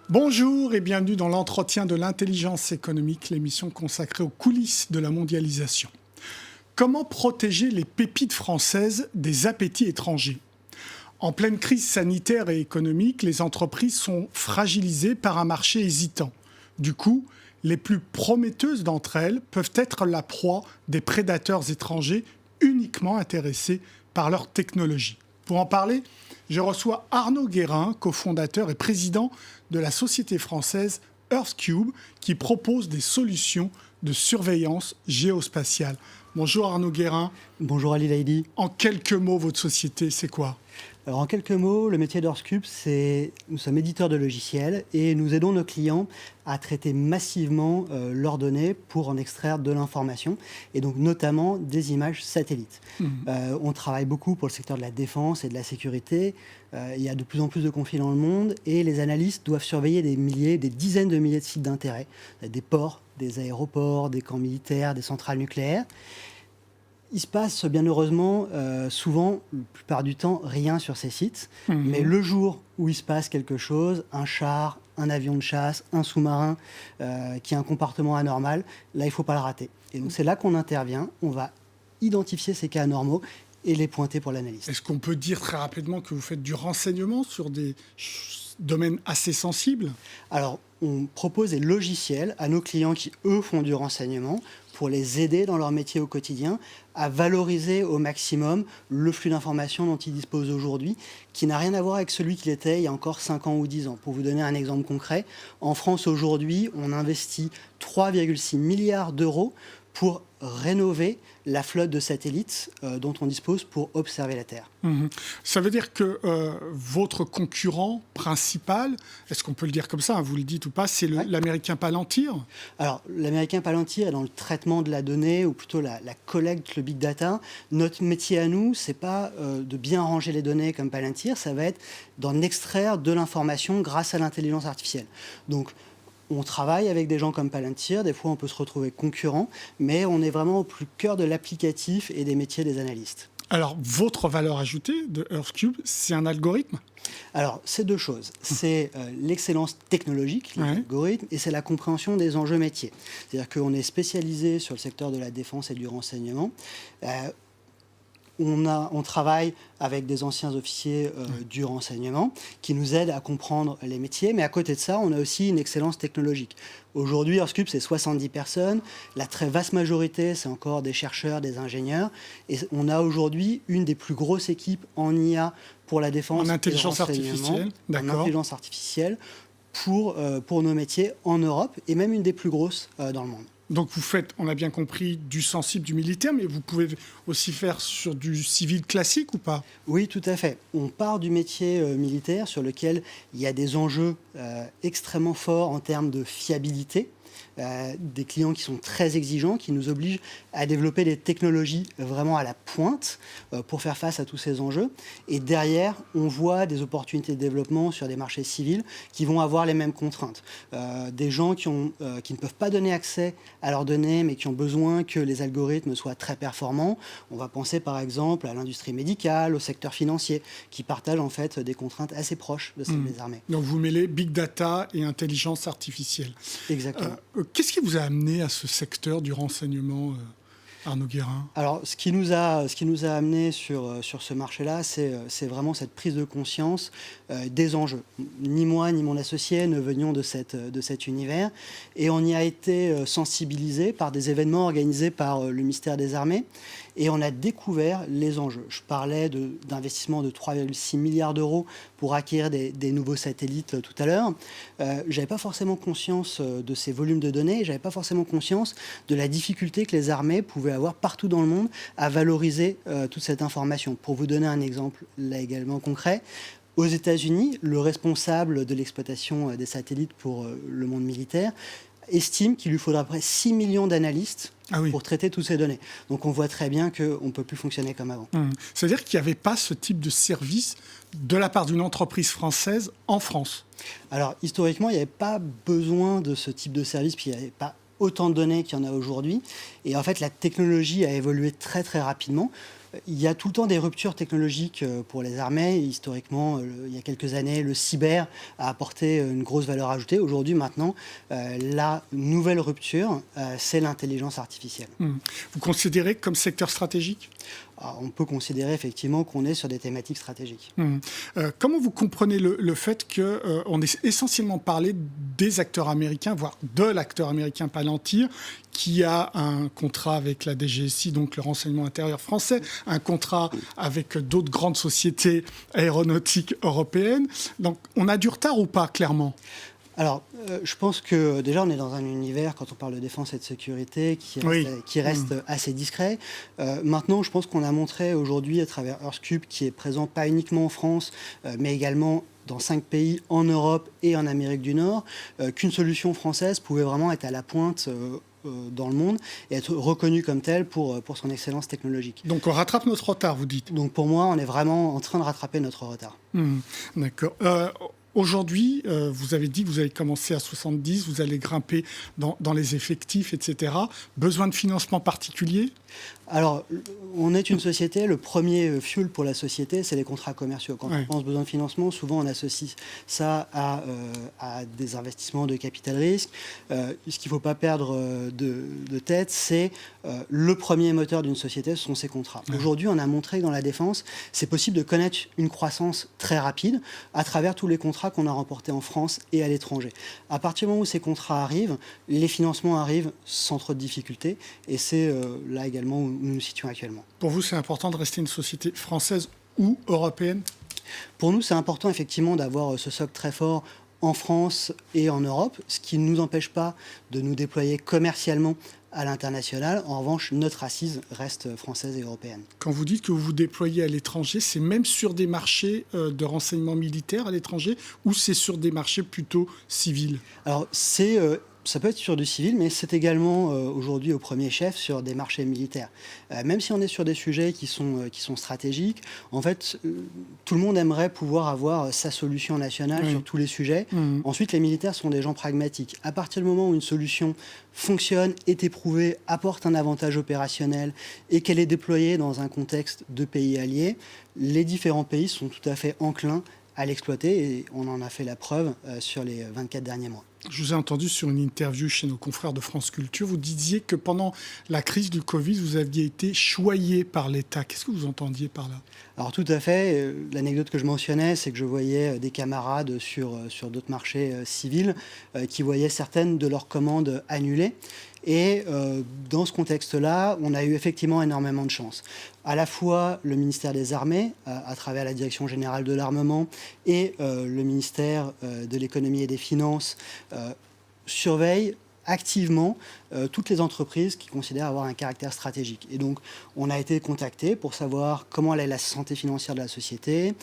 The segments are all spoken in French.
Bonjour et bienvenue dans l'entretien de l'intelligence économique, l'émission consacrée aux coulisses de la mondialisation. Comment protéger les pépites françaises des appétits étrangers ? En pleine crise sanitaire et économique, les entreprises sont fragilisées par un marché hésitant. Du coup, les plus prometteuses d'entre elles peuvent être la proie des prédateurs étrangers uniquement intéressés par leur technologie. Pour en parler, je reçois Arnaud Guérin, cofondateur et président de la société française EarthCube, qui propose des solutions de surveillance géospatiale. Bonjour Arnaud Guérin. Bonjour Ali Laïdi. En quelques mots, votre société, c'est quoi ? Alors en quelques mots, le métier d'EarthCube, c'est nous sommes éditeurs de logiciels et nous aidons nos clients à traiter massivement leurs données pour en extraire de l'information et donc notamment des images satellites. On travaille beaucoup pour le secteur de la défense et de la sécurité. Il y a de plus en plus de conflits dans le monde et les analystes doivent surveiller des dizaines de milliers de sites d'intérêt, des ports, des aéroports, des camps militaires, des centrales nucléaires. Il se passe bien heureusement souvent, la plupart du temps, rien sur ces sites. Mais le jour où il se passe quelque chose, un char, un avion de chasse, un sous-marin qui a un comportement anormal, là il ne faut pas le rater. Et donc c'est là qu'on intervient, on va identifier ces cas anormaux et les pointer pour l'analyste. Est-ce qu'on peut dire très rapidement que vous faites du renseignement sur des domaines assez sensibles ? Alors, on propose des logiciels à nos clients qui, eux, font du renseignement pour les aider dans leur métier au quotidien à valoriser au maximum le flux d'informations dont ils disposent aujourd'hui, qui n'a rien à voir avec celui qu'il était il y a encore 5 ans ou 10 ans. Pour vous donner un exemple concret, en France aujourd'hui, on investit 3,6 milliards d'euros pour rénover la flotte de satellites dont on dispose pour observer la Terre. Ça veut dire que votre concurrent principal, est-ce qu'on peut le dire comme ça, vous le dites ou pas, c'est l'américain Palantir ? Alors, l'américain Palantir est dans le traitement de la donnée, ou plutôt la collecte, le big data. Notre métier à nous, c'est pas de bien ranger les données comme Palantir, ça va être d'en extraire de l'information grâce à l'intelligence artificielle. Donc, on travaille avec des gens comme Palantir, des fois on peut se retrouver concurrents, mais on est vraiment au plus cœur de l'applicatif et des métiers des analystes. Alors, votre valeur ajoutée de EarthCube, c'est un algorithme ? Alors, c'est deux choses. C'est l'excellence technologique, l'algorithme, et c'est la compréhension des enjeux métiers. C'est-à-dire qu'on est spécialisé sur le secteur de la défense et du renseignement. On travaille avec des anciens officiers du renseignement qui nous aident à comprendre les métiers, mais à côté de ça, on a aussi une excellence technologique. Aujourd'hui, EarthCube, c'est 70 personnes. La très vaste majorité, c'est encore des chercheurs, des ingénieurs. Et on a aujourd'hui une des plus grosses équipes en IA pour la défense en intelligence artificielle, en intelligence artificielle pour nos métiers en Europe, et même une des plus grosses dans le monde. Donc vous faites, on a bien compris, du sensible, du militaire, mais vous pouvez aussi faire sur du civil classique ou pas ? Oui, tout à fait. On part du métier militaire sur lequel il y a des enjeux extrêmement forts en termes de fiabilité. Des clients qui sont très exigeants, qui nous obligent à développer des technologies vraiment à la pointe pour faire face à tous ces enjeux. Et derrière, on voit des opportunités de développement sur des marchés civils qui vont avoir les mêmes contraintes. Des gens qui ne peuvent pas donner accès à leurs données, mais qui ont besoin que les algorithmes soient très performants. On va penser par exemple à l'industrie médicale, au secteur financier, qui partagent en fait des contraintes assez proches de celles des armées. Donc vous mêlez big data et intelligence artificielle. Exactement. Qu'est-ce qui vous a amené à ce secteur du renseignement, Arnaud Guérin ? Alors, ce qui nous a amené sur ce marché-là, c'est vraiment cette prise de conscience des enjeux. Ni moi, ni mon associé ne venions de cet univers. Et on y a été sensibilisés par des événements organisés par le ministère des Armées. Et on a découvert les enjeux. Je parlais d'investissements de 3,6 milliards d'euros pour acquérir des nouveaux satellites tout à l'heure. Je n'avais pas forcément conscience de ces volumes de données. Je n'avais pas forcément conscience de la difficulté que les armées pouvaient avoir partout dans le monde à valoriser toute cette information. Pour vous donner un exemple là également concret, aux États-Unis, le responsable de l'exploitation des satellites pour le monde militaire estime qu'il lui faudra à peu près 6 millions d'analystes pour traiter toutes ces données. Donc on voit très bien qu'on ne peut plus fonctionner comme avant. C'est-à-dire qu'il n'y avait pas ce type de service de la part d'une entreprise française en France ? Alors historiquement, il n'y avait pas besoin de ce type de service, puis il n'y avait pas autant de données qu'il y en a aujourd'hui. Et en fait, la technologie a évolué très très rapidement. Il y a tout le temps des ruptures technologiques pour les armées. Historiquement, il y a quelques années, le cyber a apporté une grosse valeur ajoutée. Aujourd'hui, maintenant, la nouvelle rupture, c'est l'intelligence artificielle. Vous considérez comme secteur stratégique ? Alors, on peut considérer effectivement qu'on est sur des thématiques stratégiques. Comment vous comprenez le fait qu'on ait essentiellement parlé des acteurs américains, voire de l'acteur américain Palantir, qui a un contrat avec la DGSI, donc le renseignement intérieur français, un contrat avec d'autres grandes sociétés aéronautiques européennes. Donc on a du retard ou pas, clairement ? Alors, je pense que déjà, on est dans un univers, quand on parle de défense et de sécurité, qui reste assez discret. Maintenant, je pense qu'on a montré aujourd'hui, à travers Earthcube, qui est présent pas uniquement en France, mais également dans 5 pays en Europe et en Amérique du Nord, qu'une solution française pouvait vraiment être à la pointe dans le monde et être reconnue comme telle pour son excellence technologique. Donc on rattrape notre retard, vous dites ? Donc pour moi, on est vraiment en train de rattraper notre retard. D'accord. Aujourd'hui, vous avez dit que vous avez commencé à 70, vous allez grimper dans les effectifs, etc. Besoin de financement particulier ? Alors, on est une société, le premier fuel pour la société, c'est les contrats commerciaux. Quand on pense besoin de financement, souvent on associe ça à des investissements de capital risque. Ce qu'il ne faut pas perdre de tête, c'est le premier moteur d'une société, ce sont ces contrats. Aujourd'hui, on a montré que dans la défense, c'est possible de connaître une croissance très rapide à travers tous les contrats qu'on a remportés en France et à l'étranger. À partir du moment où ces contrats arrivent, les financements arrivent sans trop de difficultés, et c'est là également où nous nous situons actuellement. Pour vous, c'est important de rester une société française ou européenne ? Pour nous, c'est important effectivement d'avoir ce socle très fort en France et en Europe, ce qui ne nous empêche pas de nous déployer commercialement à l'international. En revanche, notre assise reste française et européenne. Quand vous dites que vous vous déployez à l'étranger, c'est même sur des marchés de renseignement militaire à l'étranger ou c'est sur des marchés plutôt civils ? Alors, ça peut être sur du civil, mais c'est également aujourd'hui au premier chef sur des marchés militaires. Même si on est sur des sujets qui sont stratégiques, en fait, tout le monde aimerait pouvoir avoir sa solution nationale sur tous les sujets. Ensuite, les militaires sont des gens pragmatiques. À partir du moment où une solution fonctionne, est éprouvée, apporte un avantage opérationnel et qu'elle est déployée dans un contexte de pays alliés, les différents pays sont tout à fait enclins à l'exploiter et on en a fait la preuve sur les 24 derniers mois. Je vous ai entendu sur une interview chez nos confrères de France Culture, vous disiez que pendant la crise du Covid, vous aviez été choyé par l'État. Qu'est-ce que vous entendiez par là ? Alors tout à fait. L'anecdote que je mentionnais, c'est que je voyais des camarades sur d'autres marchés civils qui voyaient certaines de leurs commandes annulées. Et dans ce contexte-là, on a eu effectivement énormément de chance. À la fois le ministère des Armées, à travers la Direction générale de l'armement, et le ministère de l'économie et des finances surveillent activement toutes les entreprises qui considèrent avoir un caractère stratégique. Et donc, on a été contacté pour savoir comment allait la santé financière de la société,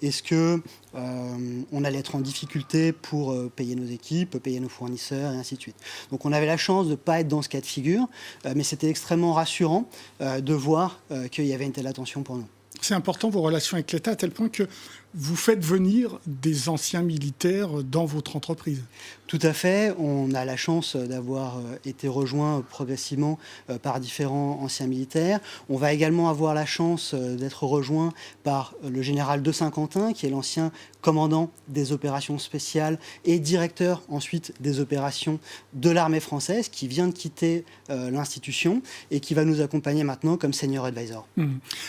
est-ce que on allait être en difficulté pour payer nos équipes, payer nos fournisseurs, et ainsi de suite. Donc, on avait la chance de ne pas être dans ce cas de figure, mais c'était extrêmement rassurant de voir qu'il y avait une telle attention pour nous. C'est important vos relations avec l'État à tel point que vous faites venir des anciens militaires dans votre entreprise. Tout à fait. On a la chance d'avoir été rejoint progressivement par différents anciens militaires. On va également avoir la chance d'être rejoint par le général de Saint-Quentin, qui est l'ancien commandant des opérations spéciales et directeur ensuite des opérations de l'armée française, qui vient de quitter l'institution et qui va nous accompagner maintenant comme senior advisor.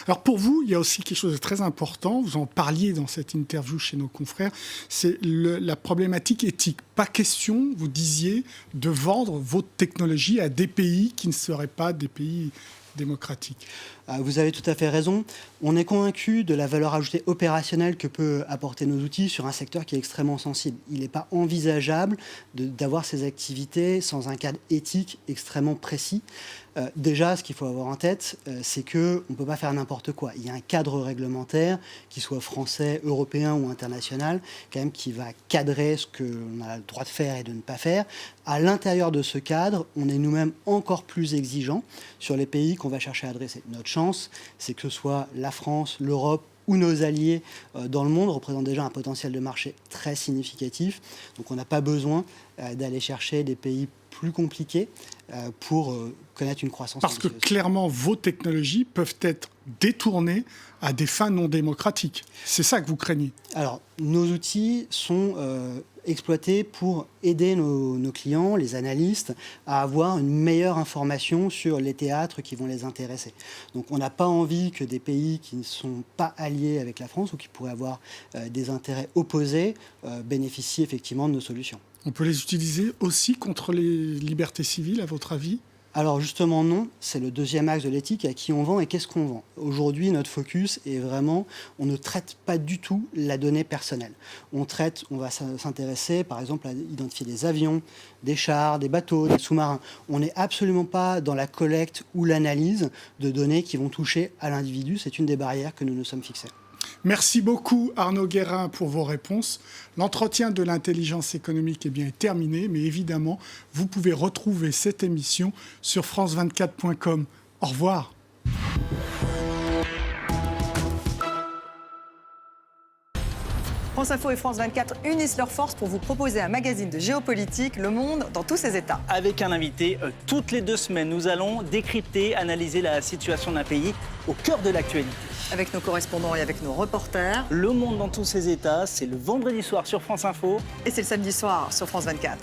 Alors pour vous, il y a aussi quelque chose de très important, vous en parliez dans cette interview chez nos confrères, c'est la problématique éthique. Pas question, vous disiez, de vendre votre technologie à des pays qui ne seraient pas des pays démocratiques. Vous avez tout à fait raison. On est convaincu de la valeur ajoutée opérationnelle que peut apporter nos outils sur un secteur qui est extrêmement sensible. Il n'est pas envisageable d'avoir ces activités sans un cadre éthique extrêmement précis. Déjà, ce qu'il faut avoir en tête, c'est qu'on ne peut pas faire n'importe quoi. Il y a un cadre réglementaire, qu'il soit français, européen ou international, quand même, qui va cadrer ce qu'on a le droit de faire et de ne pas faire. À l'intérieur de ce cadre, on est nous-mêmes encore plus exigeants sur les pays qu'on va chercher à adresser. Notre chance, c'est que ce soit la France, l'Europe ou nos alliés dans le monde représentent déjà un potentiel de marché très significatif. Donc on n'a pas besoin d'aller chercher des pays plus compliqués pour connaître une croissance Parce que ambitieuse. clairement, vos technologies peuvent être détournés à des fins non démocratiques. C'est ça que vous craignez. Alors, nos outils sont exploités pour aider nos clients, les analystes, à avoir une meilleure information sur les théâtres qui vont les intéresser. Donc, on n'a pas envie que des pays qui ne sont pas alliés avec la France ou qui pourraient avoir des intérêts opposés bénéficient effectivement de nos solutions. On peut les utiliser aussi contre les libertés civiles, à votre avis ? Alors justement non, c'est le deuxième axe de l'éthique, à qui on vend et qu'est-ce qu'on vend. Aujourd'hui, notre focus est vraiment, on ne traite pas du tout la donnée personnelle. On va s'intéresser par exemple à identifier des avions, des chars, des bateaux, des sous-marins. On n'est absolument pas dans la collecte ou l'analyse de données qui vont toucher à l'individu. C'est une des barrières que nous nous sommes fixées. Merci beaucoup Arnaud Guérin pour vos réponses. L'entretien de l'intelligence économique est terminé, mais évidemment, vous pouvez retrouver cette émission sur france24.com. Au revoir. France Info et France 24 unissent leurs forces pour vous proposer un magazine de géopolitique, Le Monde dans tous ses états. Avec un invité, toutes les 2 semaines, nous allons décrypter, analyser la situation d'un pays au cœur de l'actualité. Avec nos correspondants et avec nos reporters. Le Monde dans tous ses états, c'est le vendredi soir sur France Info. Et c'est le samedi soir sur France 24.